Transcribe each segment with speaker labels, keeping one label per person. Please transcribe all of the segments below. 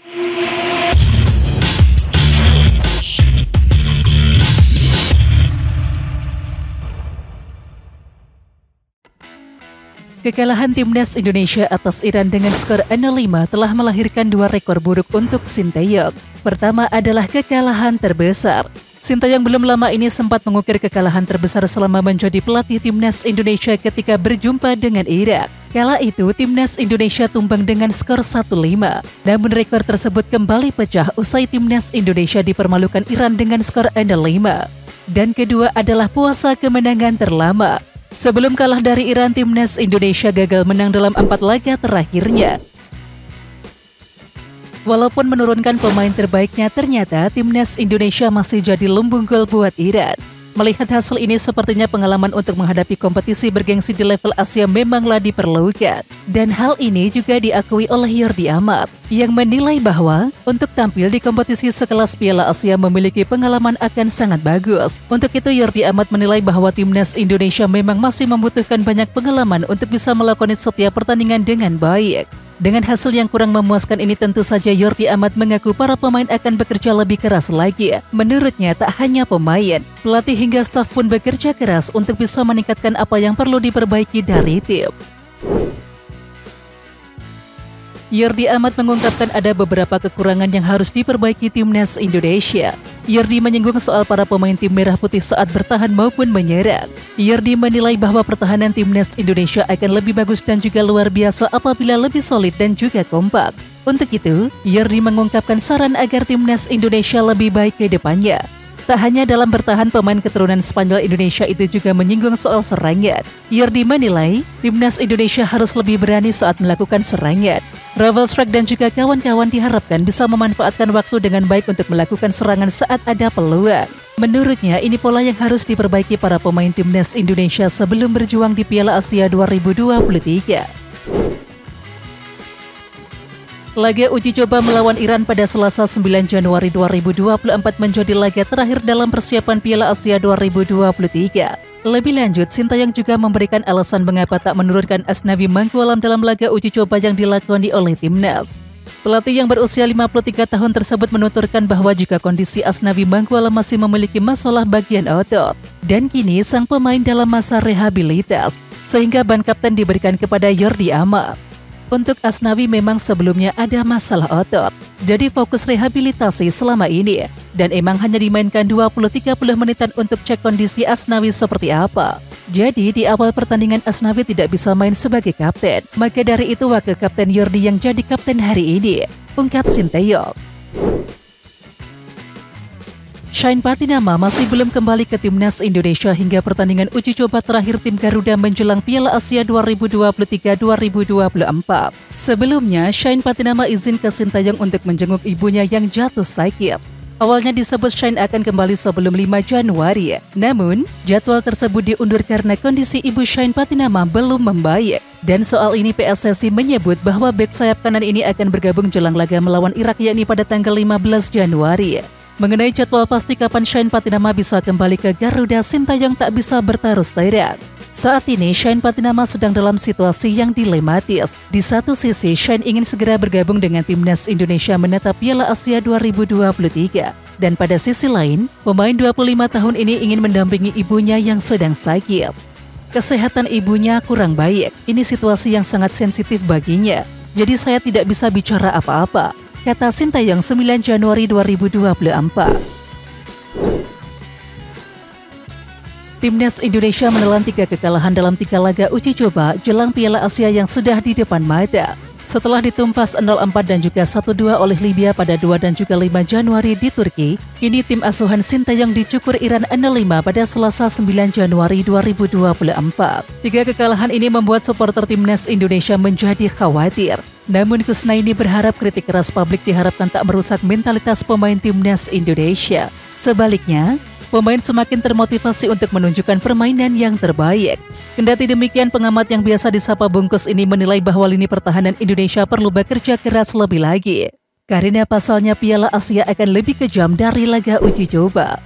Speaker 1: Kekalahan timnas Indonesia atas Iran dengan skor 0-5 telah melahirkan dua rekor buruk untuk Sinteyong. Pertama adalah kekalahan terbesar. Sinteyong belum lama ini sempat mengukir kekalahan terbesar selama menjadi pelatih timnas Indonesia ketika berjumpa dengan Irak. Kala itu, timnas Indonesia tumbang dengan skor 1-5. Namun rekor tersebut kembali pecah usai timnas Indonesia dipermalukan Iran dengan skor 0-5. Dan kedua adalah puasa kemenangan terlama. Sebelum kalah dari Iran, timnas Indonesia gagal menang dalam 4 laga terakhirnya. Walaupun menurunkan pemain terbaiknya, ternyata timnas Indonesia masih jadi lumbung gol buat Iran. Melihat hasil ini, sepertinya pengalaman untuk menghadapi kompetisi bergengsi di level Asia memanglah diperlukan. Dan hal ini juga diakui oleh Jordi Amat, yang menilai bahwa untuk tampil di kompetisi sekelas Piala Asia memiliki pengalaman akan sangat bagus. Untuk itu, Jordi Amat menilai bahwa timnas Indonesia memang masih membutuhkan banyak pengalaman untuk bisa melakoni setiap pertandingan dengan baik. Dengan hasil yang kurang memuaskan ini, tentu saja Jordi Amat mengaku para pemain akan bekerja lebih keras lagi. Menurutnya, tak hanya pemain, pelatih hingga staf pun bekerja keras untuk bisa meningkatkan apa yang perlu diperbaiki dari tim. Jordi Amat mengungkapkan ada beberapa kekurangan yang harus diperbaiki timnas Indonesia. Jordi menyinggung soal para pemain tim merah putih saat bertahan maupun menyerang. Jordi menilai bahwa pertahanan timnas Indonesia akan lebih bagus dan juga luar biasa apabila lebih solid dan juga kompak. Untuk itu, Jordi mengungkapkan saran agar timnas Indonesia lebih baik ke depannya. Tak hanya dalam bertahan, pemain keturunan Spanyol Indonesia itu juga menyinggung soal serangan. Jordi menilai, timnas Indonesia harus lebih berani saat melakukan serangan. Ravel Struijk dan juga kawan-kawan diharapkan bisa memanfaatkan waktu dengan baik untuk melakukan serangan saat ada peluang. Menurutnya, ini pola yang harus diperbaiki para pemain timnas Indonesia sebelum berjuang di Piala Asia 2023. Laga uji coba melawan Iran pada Selasa 9 Januari 2024 menjadi laga terakhir dalam persiapan Piala Asia 2023. Lebih lanjut, Sinteyong juga memberikan alasan mengapa tak menurunkan Asnawi Mangkualam dalam laga uji coba yang dilakoni oleh timnas. Pelatih yang berusia 53 tahun tersebut menuturkan bahwa jika kondisi Asnawi Mangkualam masih memiliki masalah bagian otot, dan kini sang pemain dalam masa rehabilitas, sehingga ban kapten diberikan kepada Jordi Amat. Untuk Asnawi memang sebelumnya ada masalah otot, jadi fokus rehabilitasi selama ini, dan emang hanya dimainkan 20-30 menitan untuk cek kondisi Asnawi seperti apa. Jadi di awal pertandingan Asnawi tidak bisa main sebagai kapten, maka dari itu wakil kapten Jordi yang jadi kapten hari ini, ungkap Sinteyong. Shane Patinama masih belum kembali ke timnas Indonesia hingga pertandingan uji coba terakhir tim Garuda menjelang Piala Asia 2023-2024. Sebelumnya, Shane Patinama izin ke Sinteyong untuk menjenguk ibunya yang jatuh sakit. Awalnya disebut Shane akan kembali sebelum 5 Januari, namun jadwal tersebut diundur karena kondisi ibu Shane Patinama belum membaik. Dan soal ini PSSI menyebut bahwa bek sayap kanan ini akan bergabung jelang laga melawan Irak yakni pada tanggal 15 Januari. Mengenai jadwal pasti kapan Shane Patinama bisa kembali ke Garuda, Sinteyong tak bisa bertaruh terang. Saat ini, Shane Patinama sedang dalam situasi yang dilematis. Di satu sisi, Shane ingin segera bergabung dengan timnas Indonesia menatap Piala Asia 2023. Dan pada sisi lain, pemain 25 tahun ini ingin mendampingi ibunya yang sedang sakit. Kesehatan ibunya kurang baik, ini situasi yang sangat sensitif baginya. Jadi saya tidak bisa bicara apa-apa, kata Sinteyong 9 Januari 2024. Timnas Indonesia menelan 3 kekalahan dalam 3 laga uji coba jelang Piala Asia yang sudah di depan mata. Setelah ditumpas 0-4 dan juga 1-2 oleh Libya pada 2 dan juga 5 Januari di Turki, kini tim asuhan Sinteyong dicukur Iran 0-5 pada Selasa 9 Januari 2024. 3 kekalahan ini membuat supporter timnas Indonesia menjadi khawatir. Namun Kusnaini berharap kritik keras publik diharapkan tak merusak mentalitas pemain timnas Indonesia. Sebaliknya, pemain semakin termotivasi untuk menunjukkan permainan yang terbaik. Kendati demikian, pengamat yang biasa disapa Bungkus ini menilai bahwa lini pertahanan Indonesia perlu bekerja keras lebih lagi. Karena pasalnya Piala Asia akan lebih kejam dari laga uji coba.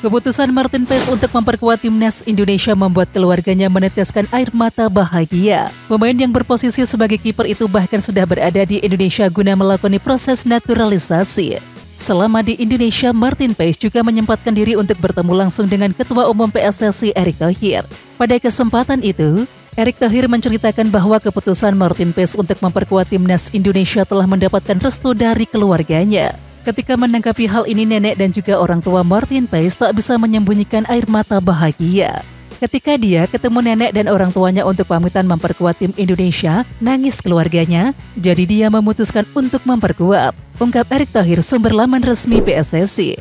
Speaker 1: Keputusan Martin Paes untuk memperkuat timnas Indonesia membuat keluarganya meneteskan air mata bahagia. Pemain yang berposisi sebagai kiper itu bahkan sudah berada di Indonesia guna melakoni proses naturalisasi. Selama di Indonesia, Martin Paes juga menyempatkan diri untuk bertemu langsung dengan Ketua Umum PSSI Erick Thohir. Pada kesempatan itu, Erick Thohir menceritakan bahwa keputusan Martin Paes untuk memperkuat timnas Indonesia telah mendapatkan restu dari keluarganya. Ketika menanggapi hal ini, nenek dan juga orang tua Martin Paes tak bisa menyembunyikan air mata bahagia. Ketika dia ketemu nenek dan orang tuanya untuk pamitan memperkuat tim Indonesia, nangis keluarganya, jadi dia memutuskan untuk memperkuat, ungkap Erick Thohir, sumber laman resmi PSSI.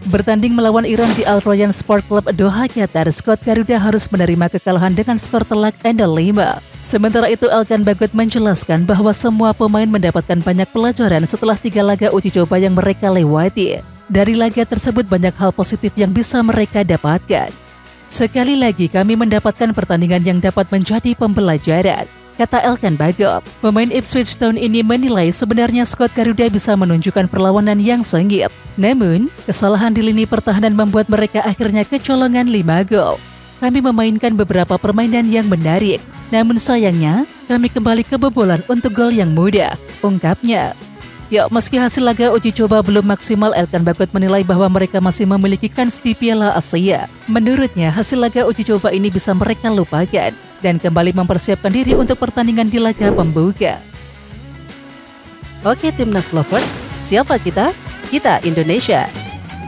Speaker 1: Bertanding melawan Iran di Al Rayyan Sport Club Doha, Qatar, skuad Garuda harus menerima kekalahan dengan skor telak 5. Sementara itu, Elkan Bagot menjelaskan bahwa semua pemain mendapatkan banyak pelajaran setelah 3 laga uji coba yang mereka lewati. Dari laga tersebut banyak hal positif yang bisa mereka dapatkan. Sekali lagi kami mendapatkan pertandingan yang dapat menjadi pembelajaran, kata Elkan Bagot. Pemain Ipswich Town ini menilai sebenarnya skuad Garuda bisa menunjukkan perlawanan yang sengit. Namun, kesalahan di lini pertahanan membuat mereka akhirnya kecolongan 5 gol. Kami memainkan beberapa permainan yang menarik, namun sayangnya kami kembali kebobolan untuk gol yang mudah, ungkapnya. Ya, meski hasil laga uji coba belum maksimal, Elkan Bagot menilai bahwa mereka masih memiliki kans di Piala Asia. Menurutnya, hasil laga uji coba ini bisa mereka lupakan dan kembali mempersiapkan diri untuk pertandingan di laga pembuka. Oke Timnas Lovers, siapa kita? Kita Indonesia.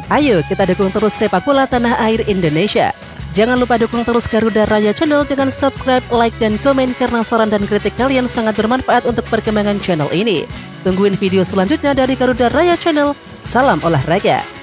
Speaker 1: Ayo kita dukung terus sepak bola tanah air Indonesia. Jangan lupa dukung terus Garuda Raya Channel dengan subscribe, like, dan komen karena saran dan kritik kalian sangat bermanfaat untuk perkembangan channel ini. Tungguin video selanjutnya dari Garuda Raya Channel. Salam olahraga.